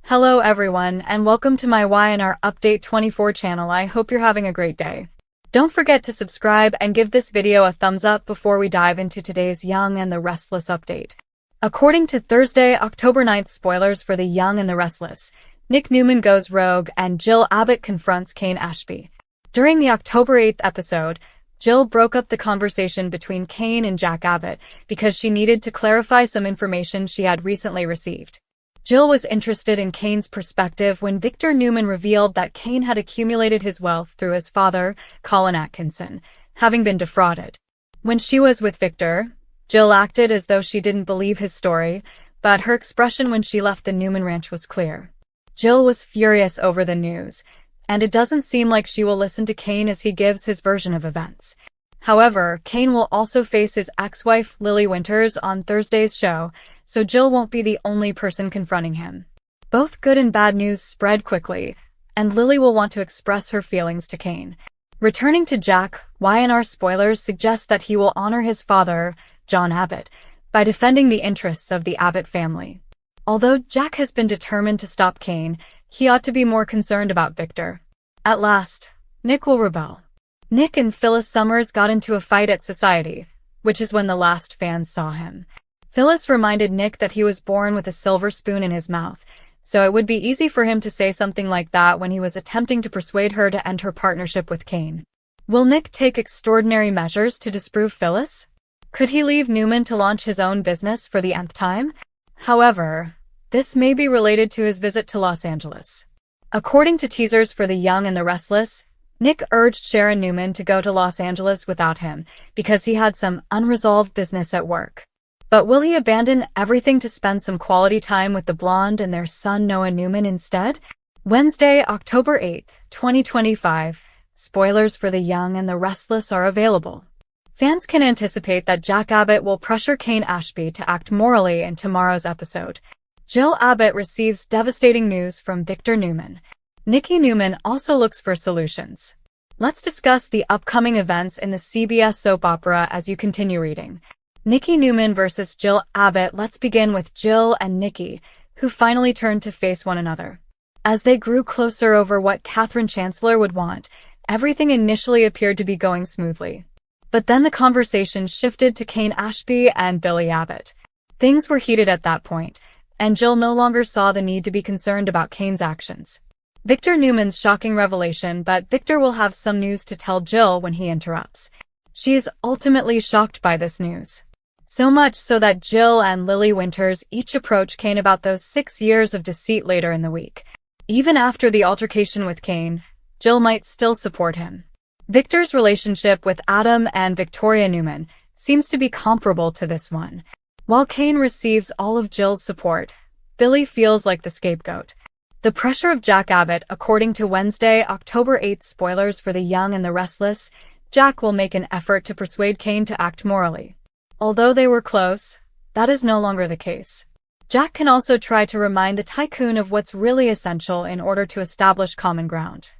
Hello everyone, and welcome to my YNR Update 24 channel. I hope you're having a great day. Don't forget to subscribe and give this video a thumbs up before we dive into today's Young and the Restless update. According to Thursday, October 9th spoilers for The Young and the Restless, Nick Newman goes rogue and Jill Abbott confronts Kane Ashby. During the October 8th episode, Jill broke up the conversation between Kane and Jack Abbott because she needed to clarify some information she had recently received. Jill was interested in Kane's perspective when Victor Newman revealed that Kane had accumulated his wealth through his father, Colin Atkinson, having been defrauded. When she was with Victor, Jill acted as though she didn't believe his story, but her expression when she left the Newman ranch was clear. Jill was furious over the news, and it doesn't seem like she will listen to Kane as he gives his version of events. However, Kane will also face his ex-wife Lily Winters on Thursday's show, so Jill won't be the only person confronting him. Both good and bad news spread quickly, and Lily will want to express her feelings to Kane. Returning to Jack, YNR spoilers suggest that he will honor his father, John Abbott, by defending the interests of the Abbott family. Although Jack has been determined to stop Kane, he ought to be more concerned about Victor. At last, Nick will rebel. Nick and Phyllis Summers got into a fight at Society, which is when the last fans saw him. Phyllis reminded Nick that he was born with a silver spoon in his mouth, so it would be easy for him to say something like that when he was attempting to persuade her to end her partnership with Kane. Will Nick take extraordinary measures to disprove Phyllis? Could he leave Newman to launch his own business for the nth time? However, this may be related to his visit to Los Angeles. According to teasers for The Young and the Restless, Nick urged Sharon Newman to go to Los Angeles without him because he had some unresolved business at work. But will he abandon everything to spend some quality time with the blonde and their son Noah Newman instead? Wednesday, October 8th, 2025. Spoilers for The Young and the Restless are available. Fans can anticipate that Jack Abbott will pressure Kane Ashby to act morally in tomorrow's episode. Jill Abbott receives devastating news from Victor Newman. Nikki Newman also looks for solutions. Let's discuss the upcoming events in the CBS soap opera as you continue reading. Nikki Newman versus Jill Abbott. Let's begin with Jill and Nikki, who finally turned to face one another. As they grew closer over what Catherine Chancellor would want, everything initially appeared to be going smoothly. But then the conversation shifted to Kane Ashby and Billy Abbott. Things were heated at that point, and Jill no longer saw the need to be concerned about Kane's actions. Victor Newman's shocking revelation, but Victor will have some news to tell Jill when he interrupts. She is ultimately shocked by this news. So much so that Jill and Lily Winters each approach Kane about those 6 years of deceit later in the week. Even after the altercation with Kane, Jill might still support him. Victor's relationship with Adam and Victoria Newman seems to be comparable to this one. While Kane receives all of Jill's support, Billy feels like the scapegoat. The pressure of Jack Abbott. According to Wednesday, October 8th spoilers for The Young and the Restless, Jack will make an effort to persuade Kane to act morally. Although they were close, that is no longer the case. Jack can also try to remind the tycoon of what's really essential in order to establish common ground.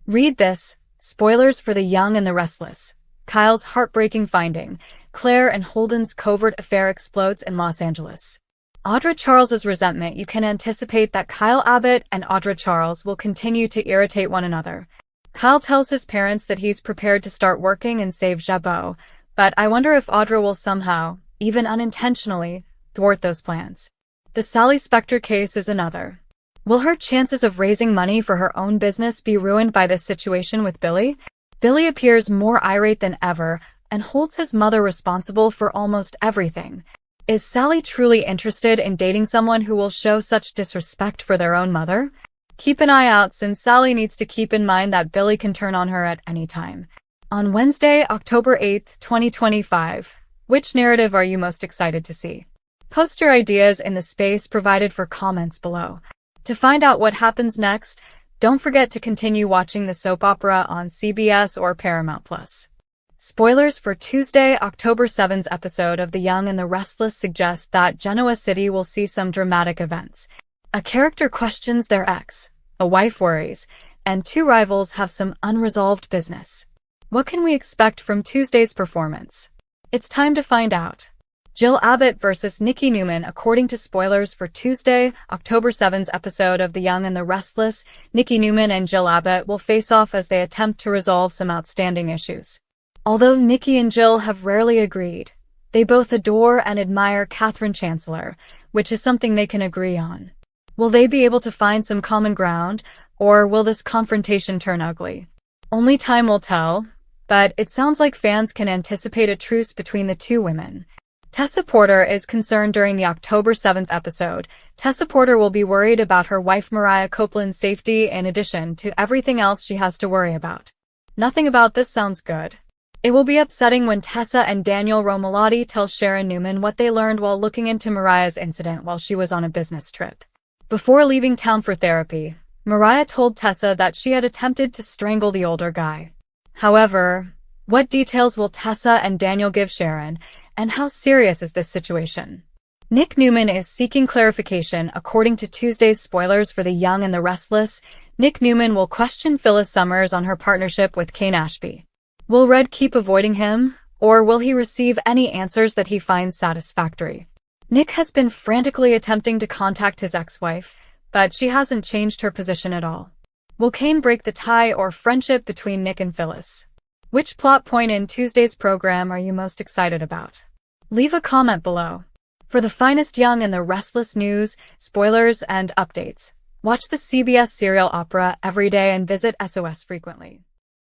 Read this, spoilers for The Young and the Restless. Kyle's heartbreaking finding, Claire and Holden's covert affair explodes in Los Angeles. Audra Charles's resentment. You can anticipate that Kyle Abbott and Audra Charles will continue to irritate one another. Kyle tells his parents that he's prepared to start working and save Jabot, but I wonder if Audra will somehow, even unintentionally, thwart those plans. The Sally Spector case is another. Will her chances of raising money for her own business be ruined by this situation with Billy? Billy appears more irate than ever and holds his mother responsible for almost everything. Is Sally truly interested in dating someone who will show such disrespect for their own mother? Keep an eye out, since Sally needs to keep in mind that Billy can turn on her at any time. On Wednesday, October 8th, 2025, which narrative are you most excited to see? Post your ideas in the space provided for comments below. To find out what happens next, don't forget to continue watching the soap opera on CBS or Paramount+. Spoilers for Tuesday, October 7th episode of The Young and the Restless suggest that Genoa City will see some dramatic events. A character questions their ex, a wife worries, and two rivals have some unresolved business. What can we expect from Tuesday's performance? It's time to find out. Jill Abbott versus Nikki Newman. According to spoilers for Tuesday, October 7th's episode of The Young and the Restless, Nikki Newman and Jill Abbott will face off as they attempt to resolve some outstanding issues. Although Nikki and Jill have rarely agreed, they both adore and admire Chancellor, which is something they can agree on. Will they be able to find some common ground, or will this confrontation turn ugly? Only time will tell, but it sounds like fans can anticipate a truce between the two women. Tessa Porter is concerned during the October 7th episode. Tessa Porter will be worried about her wife Mariah Copeland's safety in addition to everything else she has to worry about. Nothing about this sounds good. It will be upsetting when Tessa and Daniel Romalotti tell Sharon Newman what they learned while looking into Mariah's incident while she was on a business trip. Before leaving town for therapy, Mariah told Tessa that she had attempted to strangle the older guy. However, what details will Tessa and Daniel give Sharon, and how serious is this situation? Nick Newman is seeking clarification. According to Tuesday's spoilers for The Young and the Restless, Nick Newman will question Phyllis Summers on her partnership with Kane Ashby. Will Red keep avoiding him, or will he receive any answers that he finds satisfactory? Nick has been frantically attempting to contact his ex-wife, but she hasn't changed her position at all. Will Kane break the tie or friendship between Nick and Phyllis? Which plot point in Tuesday's program are you most excited about? Leave a comment below. For the finest Young and the Restless news, spoilers, and updates, watch the CBS serial opera every day and visit SOS frequently.